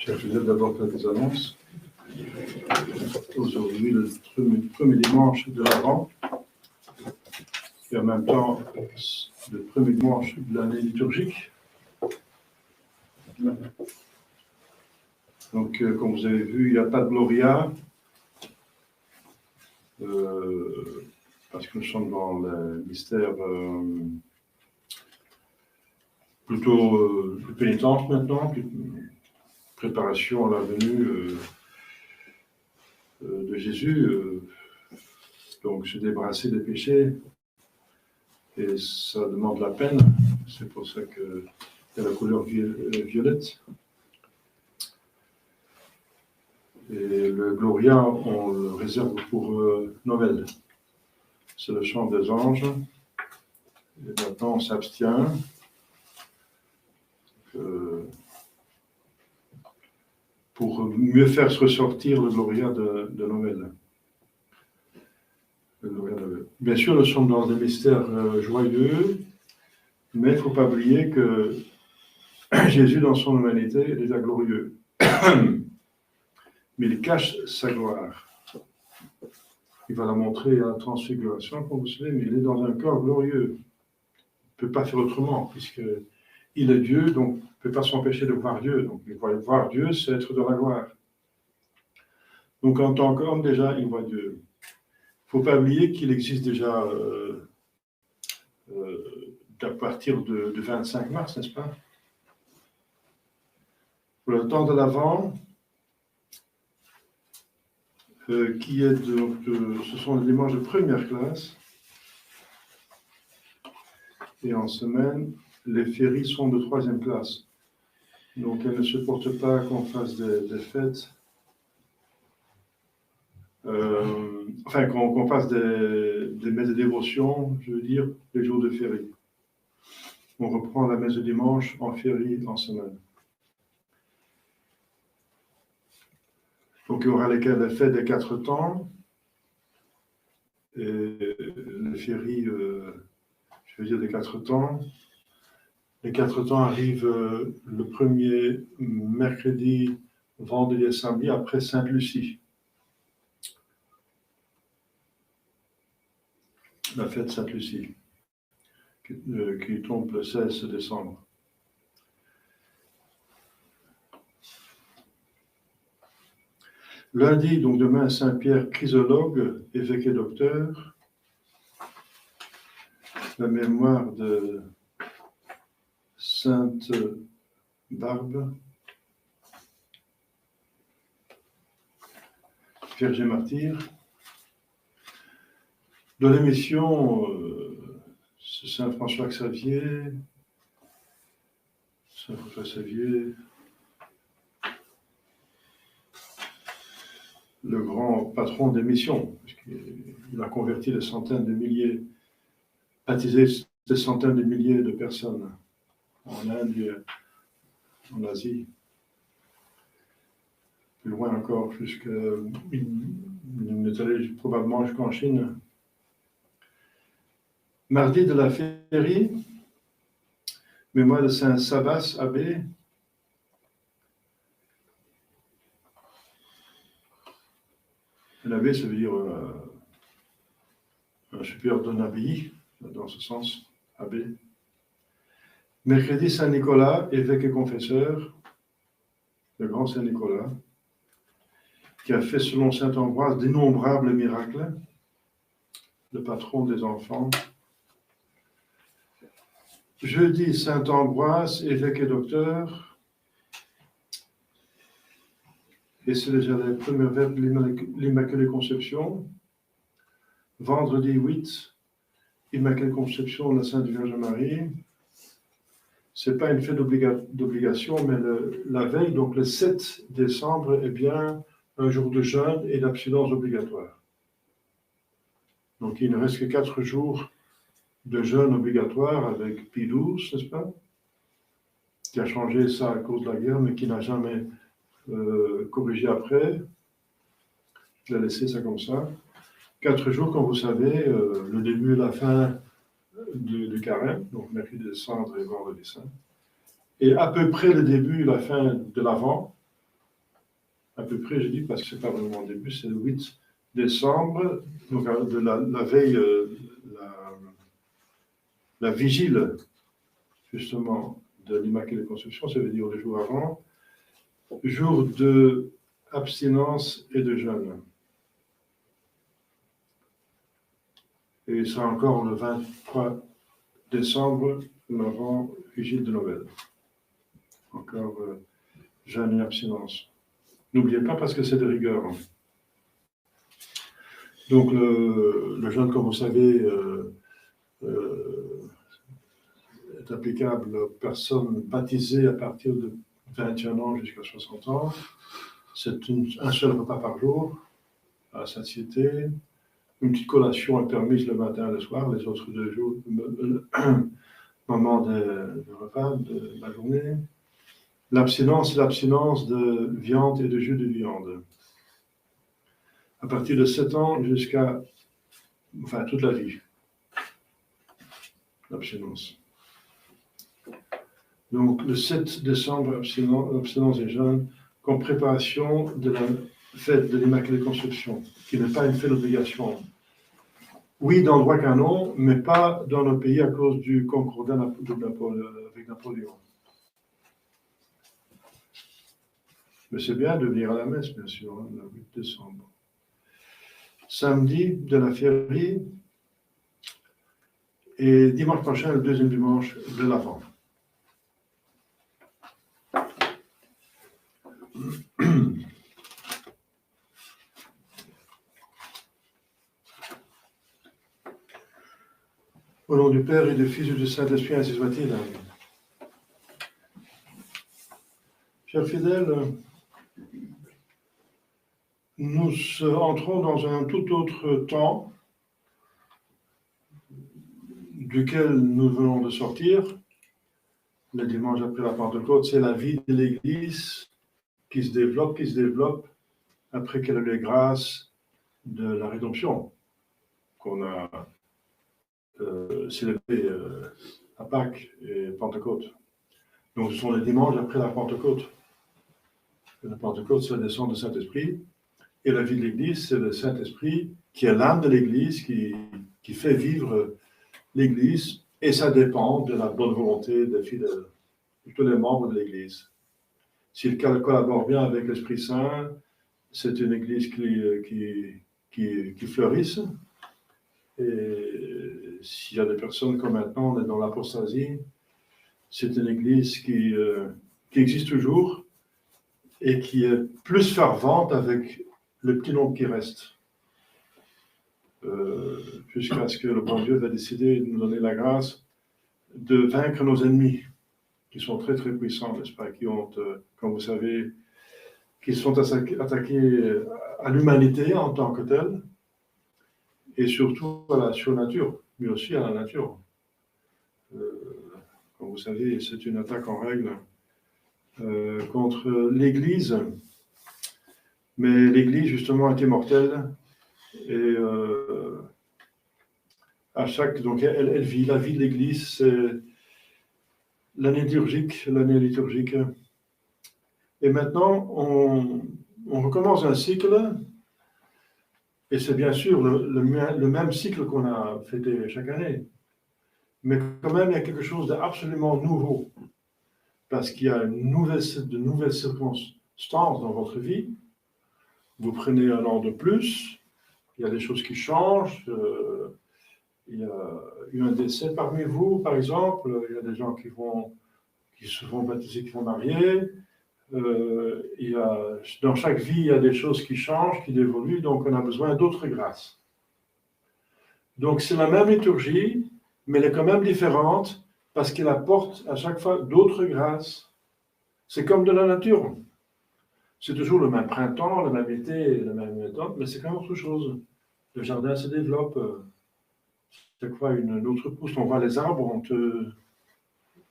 Je faisais d'abord quelques annonces. Aujourd'hui, le premier dimanche de l'Avent, et en même temps le premier dimanche de l'année liturgique. Donc, comme vous avez vu, il n'y a pas de Gloria, parce que nous sommes dans le mystère plutôt de pénitence maintenant, préparation à la venue de Jésus, donc se débarrasser des péchés, et ça demande la peine, c'est pour ça qu'il y a la couleur violette. Et le Gloria, on le réserve pour Noël. C'est le chant des anges. Et maintenant, on s'abstient. Pour mieux faire se ressortir le Gloria de Noël. Bien sûr, nous sommes dans des mystères joyeux, mais il ne faut pas oublier que Jésus, dans son humanité, est déjà glorieux. Mais il cache sa gloire. Il va la montrer à la transfiguration, comme vous savez, mais il est dans un corps glorieux. Il ne peut pas faire autrement, puisqu'il est Dieu, donc il ne peut pas s'empêcher de voir Dieu. Donc, voir Dieu, c'est être dans la gloire. Donc, en tant qu'homme, déjà, il voit Dieu. Il ne faut pas oublier qu'il existe déjà à partir de 25 mars, n'est-ce pas? Pour le temps de l'Avent, qui est ce sont les dimanches de première classe, et en semaine, les féries sont de troisième classe. Donc, elles ne supportent pas qu'on fasse des fêtes, qu'on fasse des messes de dévotion, je veux dire, les jours de férie. On reprend la messe de dimanche en férie en semaine. Donc, il y aura les fêtes des 4 temps, et les féries, je veux dire, des 4 temps. Les 4 temps arrivent le premier mercredi, vendredi et samedi après Sainte-Lucie. La fête Sainte-Lucie, qui tombe le 16 décembre. Lundi, donc demain, Saint-Pierre Chrysologue, évêque et docteur. La mémoire de Sainte Barbe, Vierge et martyr. Dans l'émission, c'est Saint François Xavier, le grand patron des missions, il a converti des centaines de milliers, baptisé des centaines de milliers de personnes en Inde et en Asie, plus loin encore, il est allé probablement jusqu'en Chine. Mardi de la féerie, mémoire de Saint Sabas abbé. L'abbé, ça veut dire un supérieur d'un abbaye, dans ce sens, abbé. Mercredi, Saint Nicolas, évêque et confesseur, le grand Saint Nicolas, qui a fait, selon Saint Ambroise, d'innombrables miracles, le patron des enfants. Jeudi, Saint Ambroise, évêque et docteur. Et c'est déjà les premières verbes de l'Immaculée Conception. Vendredi 8, Immaculée Conception de la Sainte Vierge Marie. Ce n'est pas une fête d'obligation, mais la veille, donc le 7 décembre, est bien un jour de jeûne et d'abstinence obligatoire. Donc il ne reste que 4 jours de jeûne obligatoire avec Pie XII, n'est-ce pas? Qui a changé ça à cause de la guerre, mais qui n'a jamais corrigé après. Il a laissé ça comme ça. 4 jours, comme vous savez, le début et la fin du carême, donc mercredi de Cendre et vendredi saint. Et à peu près le début et la fin de l'Avent, À peu près, je dis, parce que ce n'est pas vraiment le début, c'est le 8 décembre, donc de la veille, la vigile, justement, de l'Immaculée Conception, ça veut dire le jour avant, jour de abstinence et de jeûne. Et c'est encore le 23 décembre, l'avant-vigile de Noël. Encore jeûne et abstinence. N'oubliez pas parce que c'est de rigueur. Donc le jeûne, comme vous savez, est applicable aux personnes baptisées à partir de 21 ans jusqu'à 60 ans. C'est un seul repas par jour, à satiété. Une petite collation est permise le matin et le soir, les autres 2 jours, moment de repas de la journée. L'abstinence, c'est l'abstinence de viande et de jus de viande. À partir de 7 ans jusqu'à, enfin, toute la vie. L'abstinence. Donc, le 7 décembre, abstinence et jeûne, comme préparation de la fête de l'Immaculée Conception, qui n'est pas une fête d'obligation. Oui, dans le droit canon, mais pas dans nos pays à cause du concordat avec Napoléon. Mais c'est bien de venir à la messe, bien sûr, hein, le 8 décembre. Samedi de la féerie et dimanche prochain, le deuxième dimanche de l'Avent. Au nom du Père et du Fils et du Saint-Esprit, ainsi soit-il. Chers fidèles, nous entrons dans un tout autre temps duquel nous venons de sortir. Le dimanche après la Pentecôte, c'est la vie de l'Église qui se développe après qu'elle a eu les grâces de la rédemption qu'on a célébré à Pâques et Pentecôte. Donc ce sont les dimanches après la Pentecôte. La Pentecôte, c'est la descente du Saint-Esprit. Et la vie de l'Église, c'est le Saint-Esprit qui est l'âme de l'Église, qui fait vivre l'Église, et ça dépend de la bonne volonté des fidèles, de tous les membres de l'Église. S'ils collaborent bien avec l'Esprit Saint, c'est une Église qui fleurisse. Et s'il y a des personnes comme maintenant, on est dans l'apostasie, c'est une Église qui existe toujours et qui est plus fervente avec le petit nombre qui reste. Jusqu'à ce que le bon Dieu va décider de nous donner la grâce de vaincre nos ennemis, qui sont très très puissants, n'est-ce pas, qui ont, comme vous savez, qui sont attaqués à l'humanité en tant que telle, et surtout à la surnature, mais aussi à la nature. Comme vous savez, c'est une attaque en règle contre l'Église, mais l'Église justement est immortelle, et à chaque, donc elle vit, la vie de l'Église, c'est l'année liturgique. Et maintenant, on recommence un cycle, et c'est bien sûr le même cycle qu'on a fêté chaque année. Mais quand même, il y a quelque chose d'absolument nouveau, parce qu'il y a de nouvelles circonstances dans votre vie. Vous prenez un an de plus, il y a des choses qui changent. Il y a eu un décès parmi vous, par exemple. Il y a des gens qui se font baptiser, qui vont marier. Dans chaque vie, il y a des choses qui changent, qui évoluent, donc on a besoin d'autres grâces. Donc c'est la même liturgie, mais elle est quand même différente, parce qu'elle apporte à chaque fois d'autres grâces. C'est comme de la nature. C'est toujours le même printemps, le même été, le même automne, mais c'est quand même autre chose. Le jardin se développe. Chaque fois une autre pousse, on voit les arbres ont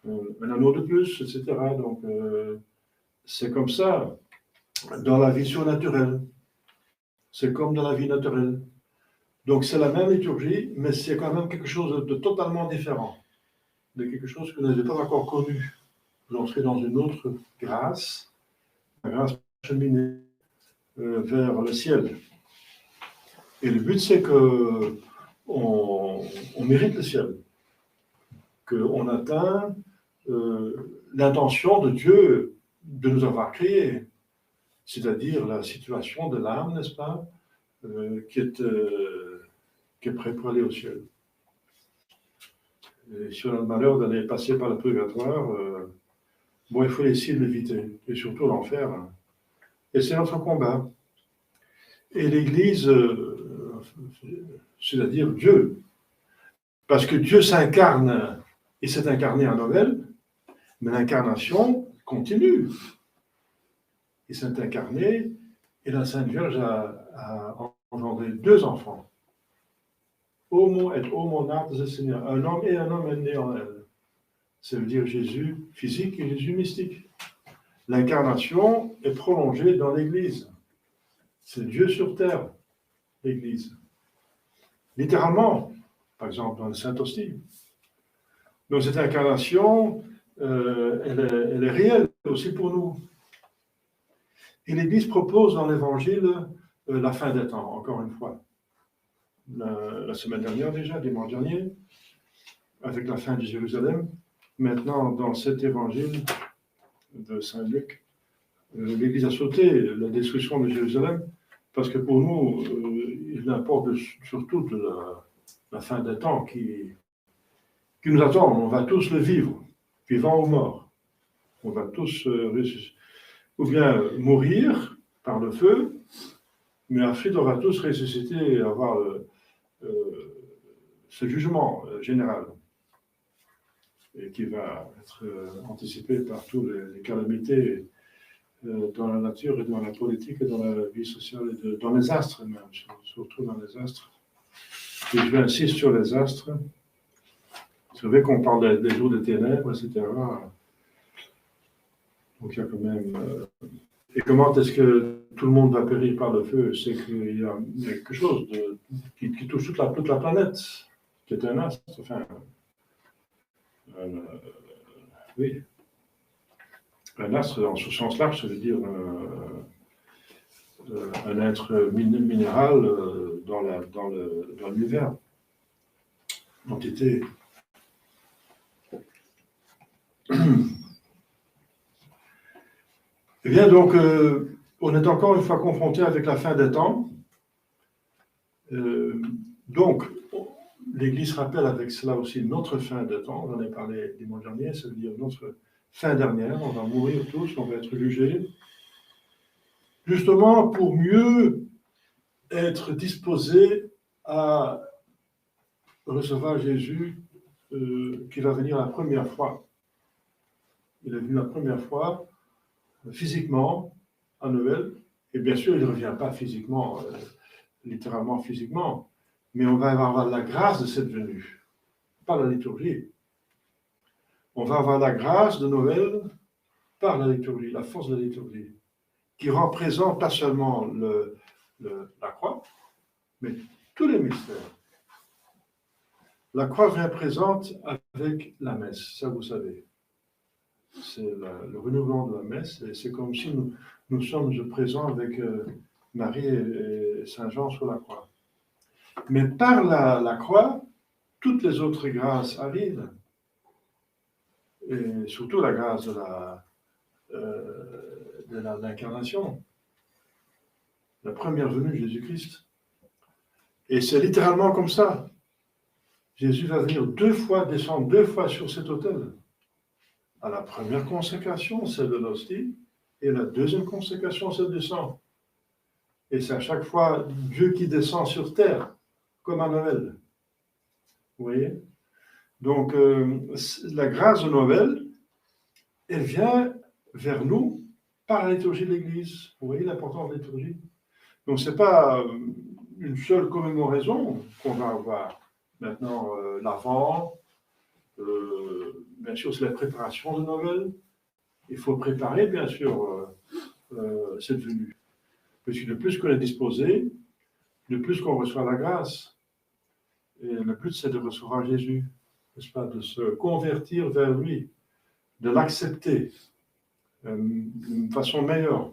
un anneau de plus, etc. Donc c'est comme ça dans la vie surnaturelle. C'est comme dans la vie naturelle. Donc c'est la même liturgie, mais c'est quand même quelque chose de totalement différent, de quelque chose que vous n'avez pas encore connu. Vous entrez dans une autre grâce, la grâce cheminée. vers le ciel. Et le but, c'est que on mérite le ciel, qu'on atteint l'intention de Dieu de nous avoir créés, c'est-à-dire la situation de l'âme, n'est-ce pas, qui est prêt pour aller au ciel. Et si on a le malheur d'aller passer par le purgatoire, bon, il faut essayer de l'éviter, et surtout l'enfer. Et c'est notre combat. Et l'Église, c'est-à-dire Dieu, parce que Dieu s'incarne, et s'est incarné à Noël, mais l'incarnation continue. Il s'est incarné, et la Sainte Vierge a engendré 2 enfants. Homo et homo natus Seigneur. Un homme et un homme est né en elle. Ça veut dire Jésus physique et Jésus mystique. L'incarnation est prolongée dans l'Église. C'est Dieu sur terre, l'Église. Littéralement, par exemple dans le Saint-Hostie. Donc cette incarnation, elle est réelle aussi pour nous. Et l'Église propose dans l'Évangile la fin des temps, encore une fois. La semaine dernière déjà, dimanche dernier, avec la fin de Jérusalem. Maintenant, dans cet Évangile de Saint Luc, l'Église a sauté la destruction de Jérusalem, parce que pour nous, il importe surtout de la fin des temps qui nous attend. On va tous le vivre, vivant ou mort. On va tous ou bien mourir par le feu, mais ensuite on va tous ressusciter et avoir ce jugement général, et qui va être anticipé par toutes les calamités dans la nature et dans la politique et dans la vie sociale et dans les astres même, surtout dans les astres. Et je vais insister sur les astres. Vous savez qu'on parle des jours des ténèbres, etc. Donc il y a quand même... et comment est-ce que tout le monde va périr par le feu? C'est qu'il y a quelque chose qui touche toute la planète, qui est un astre, enfin... oui. Un astre, en ce sens large, ça veut dire un être minéral dans l'univers. Entité. Eh bien, donc, on est encore une fois confronté avec la fin des temps. Donc, l'Église rappelle avec cela aussi notre fin des temps. On en a parlé dimanche dernier, ça veut dire notre fin dernière. On va mourir tous, on va être jugés. Justement, pour mieux être disposé à recevoir Jésus qui va venir la première fois. Il est venu la première fois physiquement à Noël, et bien sûr, il ne revient pas physiquement, littéralement physiquement, mais on va avoir la grâce de cette venue, par la liturgie. On va avoir la grâce de Noël par la liturgie, la force de la liturgie, qui représente pas seulement la croix, mais tous les mystères. La croix vient présente avec la messe, ça vous savez. C'est le renouvellement de la messe, et c'est comme si nous sommes présents avec Marie et Saint Jean sur la croix. Mais par la croix, toutes les autres grâces arrivent, et surtout la grâce de l'incarnation, la première venue de Jésus-Christ. Et c'est littéralement comme ça. Jésus va venir 2 fois, descendre 2 fois sur cet autel. À la première consécration, celle de l'hostie, et la deuxième consécration, celle du sang. Et c'est à chaque fois Dieu qui descend sur terre, comme à Noël. Vous voyez? Donc, la grâce de Noël, elle vient vers nous par la liturgie de l'Église. Vous voyez l'importance de la liturgie? Donc, ce n'est pas une seule commémoration qu'on va avoir. Maintenant, l'Avent, bien sûr, c'est la préparation de Noël. Il faut préparer, bien sûr, cette venue. Parce que le plus qu'on est disposé, le plus qu'on reçoit la grâce. Et le but, c'est de recevoir Jésus, n'est-ce pas, de se convertir vers lui, de l'accepter d'une façon meilleure.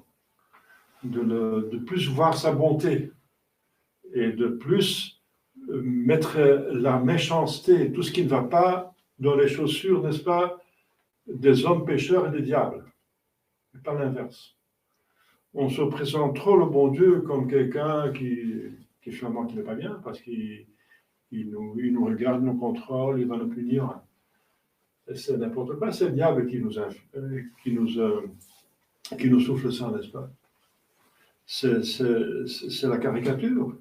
de plus voir sa bonté et de plus mettre la méchanceté, tout ce qui ne va pas, dans les chaussures, n'est-ce pas, des hommes pécheurs et des diables, et pas l'inverse. On se présente trop le bon Dieu comme quelqu'un qui finalement qui n'est pas bien, parce qu'il nous regarde, nous contrôle, il va nous punir. C'est n'importe quoi, c'est le diable qui nous souffle ça, n'est-ce pas? C'est la caricature.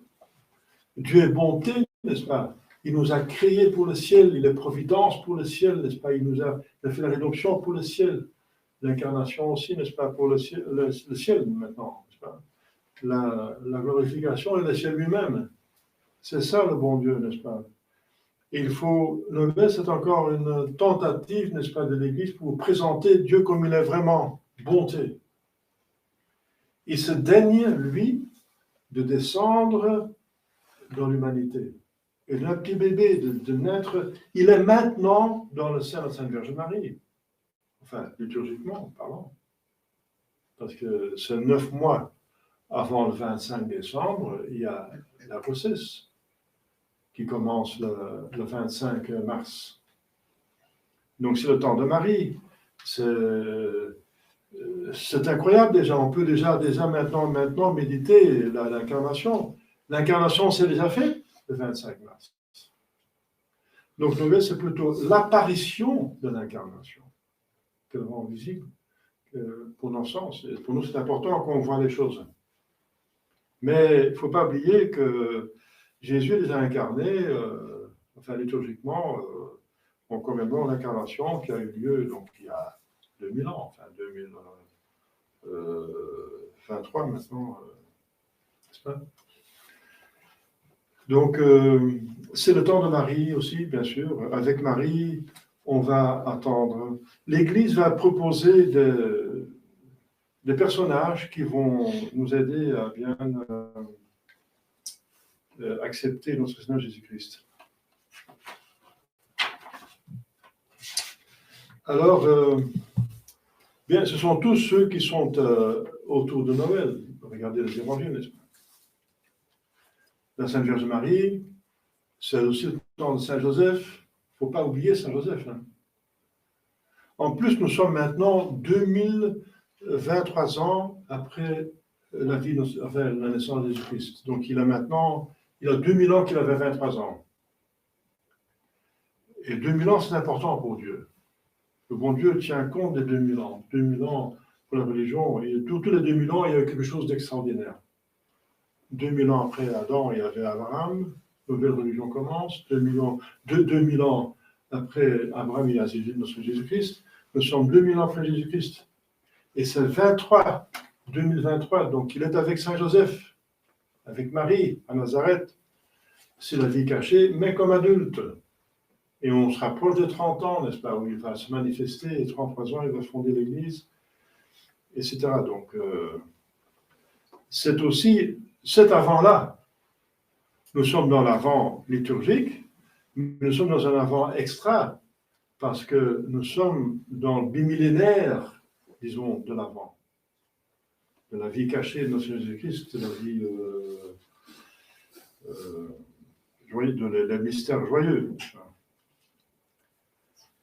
Dieu est bonté, n'est-ce pas? Il nous a créés pour le ciel, il est providence pour le ciel, n'est-ce pas? Il a fait la rédemption pour le ciel, l'incarnation aussi, n'est-ce pas? Pour le ciel maintenant, n'est-ce pas? La glorification et le ciel lui-même. C'est ça le bon Dieu, n'est-ce pas? Et il faut, c'est encore une tentative, n'est-ce pas, de l'Église pour présenter Dieu comme il est vraiment, bonté. Il se daigne, lui, de descendre dans l'humanité. Et d'un petit bébé, de naître, il est maintenant dans le sein de la Sainte Vierge Marie. Enfin, liturgiquement parlant. Parce que c'est 9 mois avant le 25 décembre, il y a la grossesse qui commence le 25 mars. Donc c'est le temps de Marie. C'est incroyable déjà. On peut déjà maintenant méditer l'incarnation. L'incarnation, c'est déjà fait le 25 mars. Donc, nous, c'est plutôt l'apparition de l'incarnation que l'on rend visible pour nos sens. Et pour nous, c'est important qu'on voit les choses. Mais il ne faut pas oublier que Jésus les a incarnés, liturgiquement, on commémore l'incarnation qui a eu lieu donc, il y a 2000 ans, enfin 2023 maintenant, n'est-ce pas? Donc, c'est le temps de Marie aussi, bien sûr. Avec Marie, on va attendre. L'Église va proposer des personnages qui vont nous aider à bien accepter notre Seigneur Jésus-Christ. Alors, bien, ce sont tous ceux qui sont autour de Noël. Regardez les évangiles, n'est-ce pas? La Sainte Vierge Marie, c'est aussi le temps de Saint Joseph. Il ne faut pas oublier Saint Joseph. Hein. En plus, nous sommes maintenant 2023 ans après la naissance de Jésus-Christ. Donc, il a 2000 ans qu'il avait 23 ans. Et 2000 ans, c'est important pour Dieu. Le bon Dieu tient compte des 2000 ans. 2000 ans pour la religion, et tous les 2000 ans, il y avait quelque chose d'extraordinaire. 2000 ans après Adam, il y avait Abraham, nouvelle religion commence. 2000 ans après Abraham, il y a notre Jésus-Christ. Nous sommes 2000 ans après Jésus-Christ. Et c'est 2023, donc il est avec Saint Joseph, avec Marie, à Nazareth. C'est la vie cachée, mais comme adulte. Et on se rapproche de 30 ans, n'est-ce pas, où il va se manifester, et 33 ans, il va fonder l'Église, etc. Donc, c'est aussi cet avant-là. Nous sommes dans l'avant liturgique, mais nous sommes dans un avant extra, parce que nous sommes dans le bimillénaire, disons, de l'avant, de la vie cachée de notre Jésus-Christ, de la vie joyeuse, des mystères joyeux.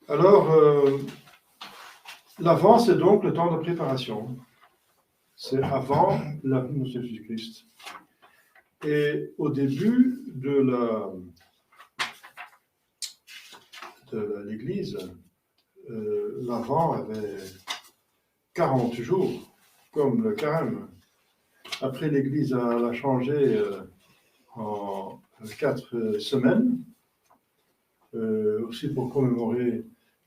Alors, l'avant, c'est donc le temps de préparation. C'est avant la venue de Jésus-Christ. Et au début de l'Église, l'avant avait 40 jours, comme le carême. Après, l'Église l'a changé en 4 semaines, aussi pour commémorer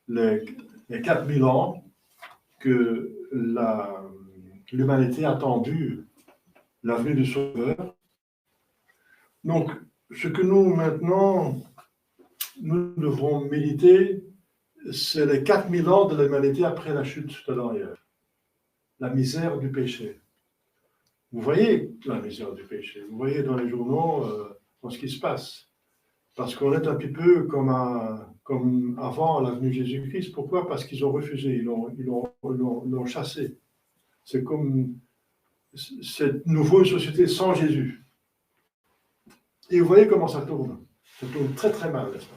les 4000 ans que l'humanité a attendu la venue du Sauveur. Donc, ce que nous, maintenant, nous devons méditer, c'est les 4000 ans de l'humanité après la chute de l'enfer. La misère du péché. Vous voyez la misère du péché. Vous voyez dans les journaux ce qui se passe. Parce qu'on est un petit peu comme avant la venue de Jésus-Christ. Pourquoi? Parce qu'ils ont refusé, ils l'ont chassé. C'est comme c'est nouveau une société sans Jésus. Et vous voyez comment ça tourne. Ça tourne très très mal, n'est-ce pas?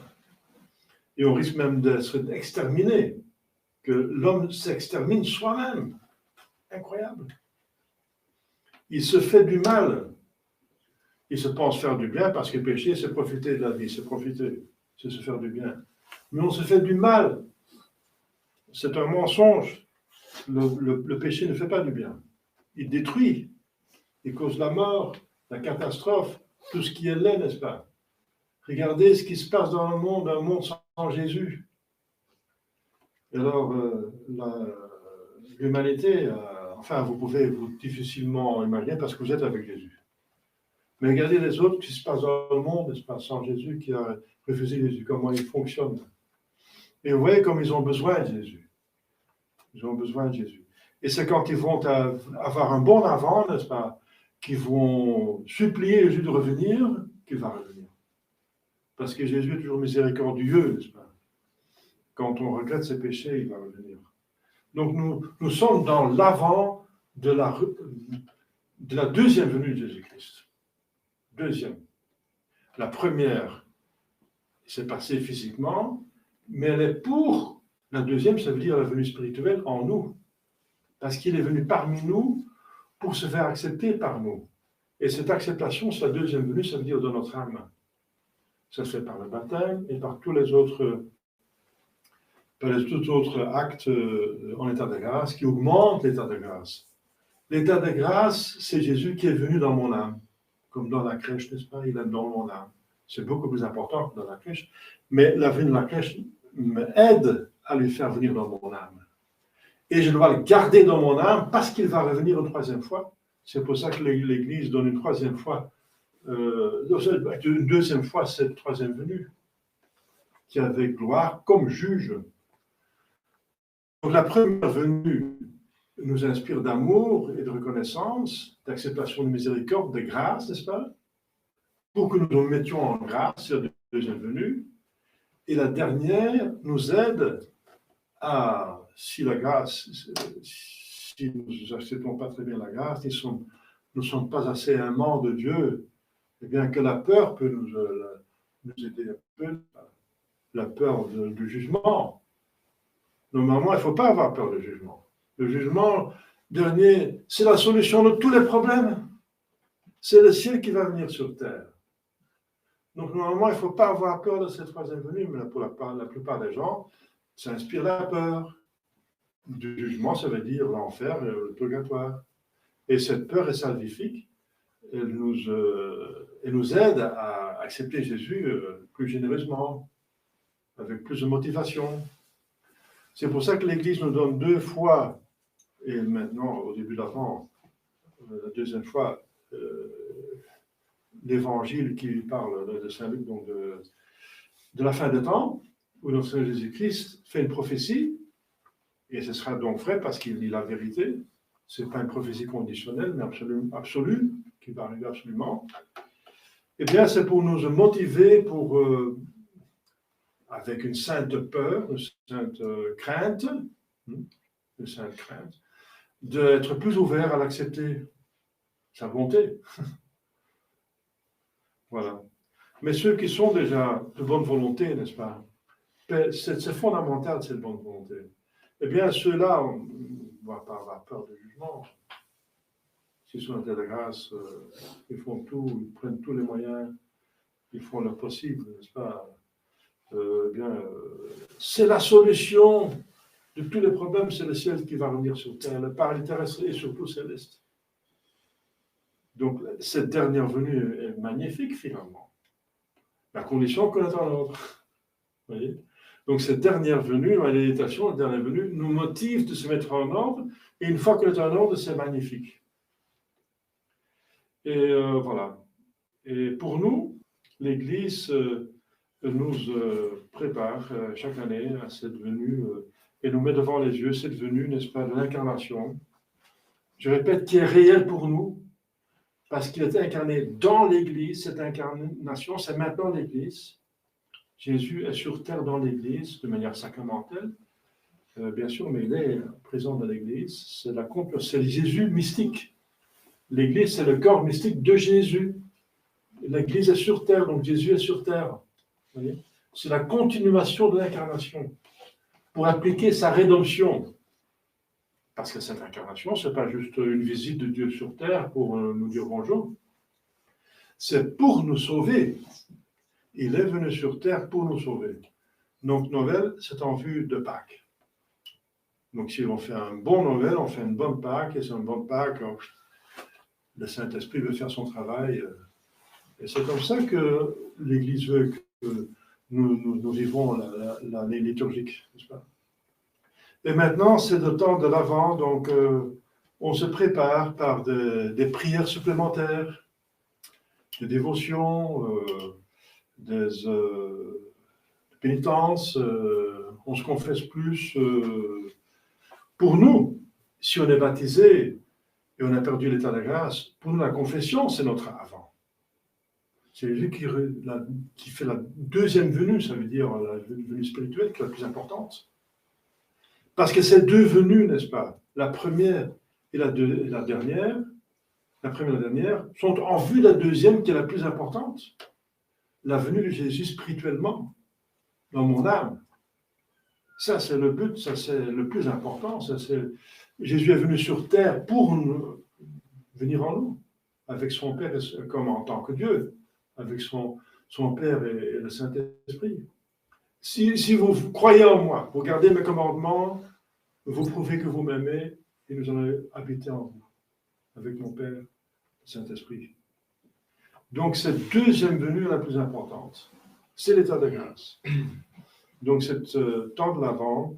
Et on risque même d'être exterminé, que l'homme s'extermine soi-même. Incroyable. Il se fait du mal. Il se pense faire du bien parce que pécher, c'est profiter de la vie, c'est profiter, c'est se faire du bien. Mais on se fait du mal. C'est un mensonge. Le péché ne fait pas du bien. Il détruit. Il cause la mort, la catastrophe, tout ce qui est laid, n'est-ce pas? Regardez ce qui se passe dans le monde, un monde sans Jésus. Et alors, l'humanité, enfin, vous pouvez vous difficilement imaginer parce que vous êtes avec Jésus. Mais regardez les autres qui se passent dans le monde, n'est-ce pas, sans Jésus, qui a refusé Jésus, comment ils fonctionnent. Et vous voyez comme ils ont besoin de Jésus. Ils ont besoin de Jésus. Et c'est quand ils vont avoir un bon avant, n'est-ce pas, qu'ils vont supplier Jésus de revenir, qu'il va revenir. Parce que Jésus est toujours miséricordieux, n'est-ce pas? Quand on regrette ses péchés, il va revenir. Donc nous sommes dans l'avant de la deuxième venue de Jésus-Christ. Deuxième. La première s'est passée physiquement, mais elle est pour la deuxième, ça veut dire la venue spirituelle en nous. Parce qu'il est venu parmi nous pour se faire accepter par nous. Et cette acceptation, c'est la deuxième venue, ça veut dire dans notre âme. Ça se fait par le baptême et par tous les autres actes en état de grâce qui augmentent l'état de grâce. L'état de grâce, c'est Jésus qui est venu dans mon âme. Comme dans la crèche, n'est-ce pas? Il est dans mon âme. C'est beaucoup plus important que dans la crèche. Mais la venue de la crèche m'aide à lui faire venir dans mon âme. Et je dois le garder dans mon âme parce qu'il va revenir une troisième fois. C'est pour ça que l'Église donne une troisième fois, une deuxième fois cette troisième venue, qui avec gloire comme juge. Donc la première venue nous inspire d'amour et de reconnaissance, d'acceptation de miséricorde, de grâce, n'est-ce pas? Pour que nous nous mettions en grâce, c'est la deuxième venue. Et la dernière nous aide à, si la grâce, si nous n'acceptons pas très bien la grâce, nous ne sommes pas assez aimants de Dieu, eh bien que la peur peut nous aider un peu, la peur du jugement. Normalement, il ne faut pas avoir peur du jugement. Le jugement dernier, c'est la solution de tous les problèmes. C'est le ciel qui va venir sur terre. Donc, normalement, il ne faut pas avoir peur de cette troisième venue, mais pour la plupart des gens, ça inspire la peur. Du jugement, ça veut dire l'enfer, le purgatoire. Et cette peur est salvifique. Elle nous aide à accepter Jésus plus généreusement, avec plus de motivation. C'est pour ça que l'Église nous donne 2 fois, et maintenant, au début de l'Avent, la deuxième fois, l'évangile qui parle de Saint Luc, donc de la fin des temps, où notre Seigneur Jésus-Christ fait une prophétie, et ce sera donc vrai parce qu'il dit la vérité. Ce n'est pas une prophétie conditionnelle, mais absolue, qui va arriver absolument. Eh bien, c'est pour nous motiver, avec une sainte peur, une sainte crainte, d'être plus ouvert à l'accepter, sa bonté. Voilà. Mais ceux qui sont déjà de bonne volonté, n'est-ce pas? C'est fondamental, cette bonne volonté. Eh bien, ceux-là, on ne va pas avoir peur du jugement. S'ils sont en état de grâce, ils font tout, ils prennent tous les moyens, ils font leur possible, n'est-ce pas? C'est la solution de tous les problèmes, c'est le ciel qui va revenir sur terre, le paradis terrestre et surtout céleste. Donc, cette dernière venue est magnifique, finalement. La condition qu'on est en ordre. Vous voyez? Donc, cette dernière venue, la méditation, la dernière venue, nous motive de se mettre en ordre, et une fois qu'on est en ordre, c'est magnifique. Et voilà. Et pour nous, l'Église nous prépare chaque année à cette venue et nous met devant les yeux cette venue, n'est-ce pas, de l'incarnation. Je répète, qui est réelle pour nous, parce qu'il est incarné dans l'Église. Cette incarnation, c'est maintenant l'Église. Jésus est sur terre dans l'Église de manière sacramentelle, bien sûr, mais il est présent dans l'Église. C'est Jésus mystique. L'Église, c'est le corps mystique de Jésus. L'Église est sur terre, donc Jésus est sur terre. Vous voyez? C'est la continuation de l'incarnation pour appliquer sa rédemption. Parce que cette incarnation, ce n'est pas juste une visite de Dieu sur terre pour nous dire bonjour. C'est pour nous sauver. Il est venu sur terre pour nous sauver. Donc, Noël, c'est en vue de Pâques. Donc, si on fait un bon Noël, on fait une bonne Pâques, et c'est une bonne Pâques, le Saint-Esprit veut faire son travail. Et c'est comme ça que l'Église veut que nous vivons l'année liturgique, n'est-ce pas? Et maintenant, c'est le temps de l'Avent, donc on se prépare par des prières supplémentaires, des dévotions, des pénitences, on se confesse plus. Pour nous, si on est baptisé et on a perdu l'état de grâce, pour nous, la confession, c'est notre avant. C'est lui qui fait la deuxième venue, ça veut dire la venue spirituelle, qui est la plus importante. Parce que ces deux venues, n'est-ce pas, la première et la dernière, la première et la dernière, sont en vue de la deuxième qui est la plus importante. La venue de Jésus spirituellement, dans mon âme. Ça, c'est le but, ça, c'est le plus important. Jésus est venu sur terre pour venir en nous, avec son Père, comme en tant que Dieu, avec son Père et le Saint-Esprit. Si vous croyez en moi, vous gardez mes commandements, vous prouvez que vous m'aimez et nous allons habiter en vous, avec mon Père, le Saint-Esprit. Donc, cette deuxième venue est la plus importante. C'est l'état de grâce. Donc, ce temps de l'Avent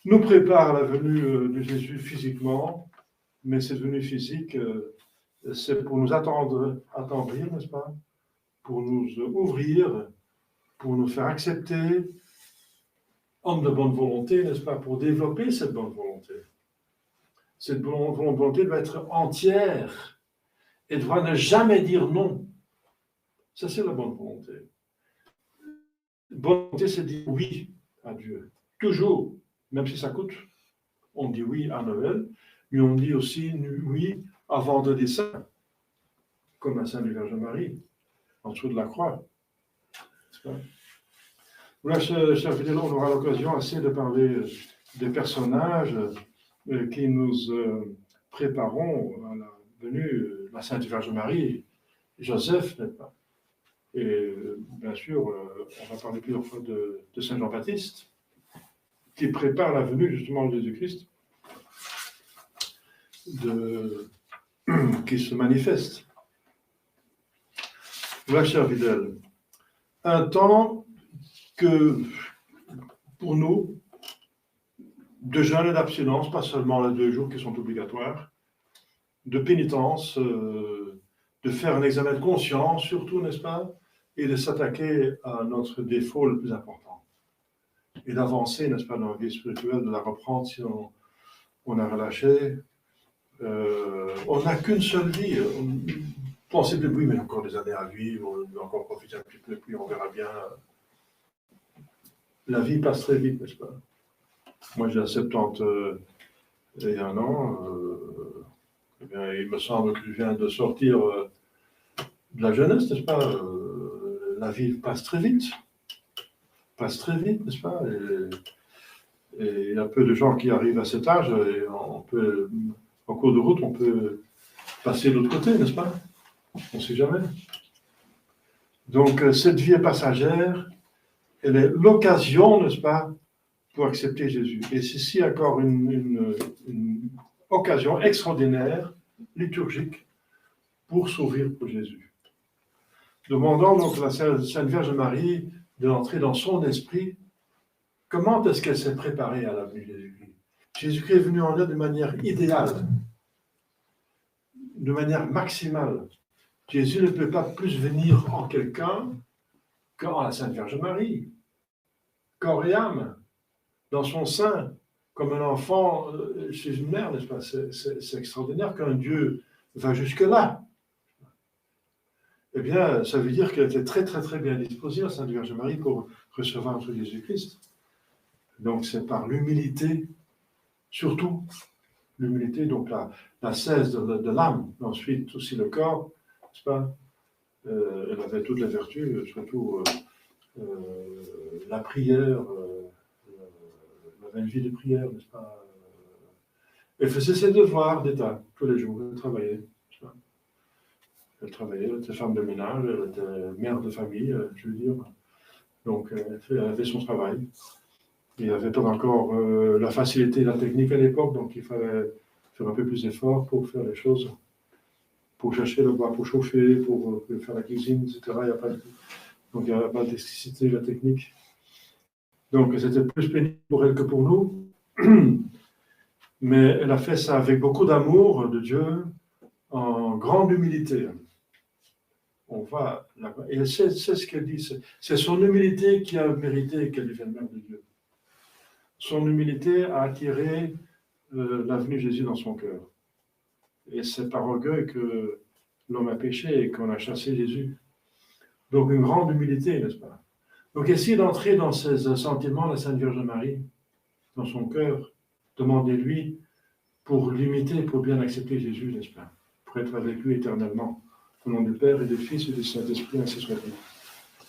nous prépare à la venue de Jésus physiquement, mais cette venue physique, c'est pour nous attendrir, n'est-ce pas? Pour nous ouvrir, pour nous faire accepter, homme de bonne volonté, n'est-ce pas? Pour développer cette bonne volonté. Cette bonne volonté doit être entière et doit ne jamais dire non. Ça, c'est la bonne volonté. Bonne volonté, c'est dire oui à Dieu. Toujours, même si ça coûte. On dit oui à Noël, mais on dit aussi oui à Vendredi Saint, comme à Sainte Vierge Marie, en dessous de la croix. Voilà, chers fidèles, on aura l'occasion assez de parler des personnages qui nous préparons à la venue de la Sainte Vierge Marie, Joseph, n'est-ce pas? Et bien sûr, on va parler plusieurs fois de Saint Jean-Baptiste, qui prépare la venue justement de Jésus-Christ, qui se manifeste. Voilà, chers fidèles, un temps que, pour nous, de jeûne et d'abstinence, pas seulement les 2 jours qui sont obligatoires, de pénitence, de faire un examen de conscience, surtout, n'est-ce pas, et de s'attaquer à notre défaut le plus important. Et d'avancer, n'est-ce pas, dans la vie spirituelle, de la reprendre si on a relâché. On n'a qu'une seule vie. Pensez que oui, mais encore des années à vivre, on va encore profiter un petit peu, puis on verra bien. La vie passe très vite, n'est-ce pas? Moi, j'ai 71 ans. Eh bien, il me semble que je viens de sortir de la jeunesse, n'est-ce pas? La vie passe très vite. N'est-ce pas? Et il y a peu de gens qui arrivent à cet âge, et en cours de route, on peut passer de l'autre côté, n'est-ce pas? On ne sait jamais. Donc, cette vie est passagère, elle est l'occasion, n'est-ce pas, pour accepter Jésus. Et c'est ici encore une occasion extraordinaire, liturgique, pour s'ouvrir pour Jésus. Demandons donc à la Sainte Vierge Marie de l'entrer dans son esprit. Comment est-ce qu'elle s'est préparée à la venue de Jésus-Christ? Jésus-Christ est venu en elle de manière idéale, de manière maximale. Jésus ne peut pas plus venir en quelqu'un qu'en la Sainte Vierge Marie, corps et âme, dans son sein, comme un enfant chez une mère, n'est-ce pas? C'est extraordinaire qu'un Dieu va jusque-là. Eh bien, ça veut dire qu'elle était très, très, très bien disposée, la Sainte Vierge Marie, pour recevoir notre Jésus-Christ. Donc, c'est par l'humilité, surtout l'humilité, donc la cesse de l'âme, ensuite aussi le corps, n'est-ce pas? Elle avait toutes les vertus, surtout la prière, elle avait une vie de prière, n'est-ce pas? Elle faisait ses devoirs d'État tous les jours, elle travaillait, n'est-ce pas? Elle travaillait, elle était femme de ménage, elle était mère de famille, je veux dire. Donc, elle avait son travail. Il n'y avait pas encore la facilité, la technique à l'époque, donc il fallait faire un peu plus d'efforts pour faire les choses, pour chercher le bois, pour chauffer, pour faire la cuisine, etc. Donc, il n'y avait pas d'électricité, la technique. Donc, c'était plus pénible pour elle que pour nous. Mais elle a fait ça avec beaucoup d'amour de Dieu, en grande humilité. On va, et c'est ce qu'elle dit, c'est son humilité qui a mérité qu'elle devienne mère de Dieu. Son humilité a attiré l'avenue de Jésus dans son cœur. Et c'est par orgueil que l'homme a péché et qu'on a chassé Jésus. Donc une grande humilité, n'est-ce pas? Donc essayez d'entrer dans ces sentiments, la Sainte Vierge Marie, dans son cœur. Demandez-lui pour l'imiter, pour bien accepter Jésus, n'est-ce pas? Pour être avec lui éternellement. Au nom du Père et du Fils et du Saint-Esprit, ainsi soit-il.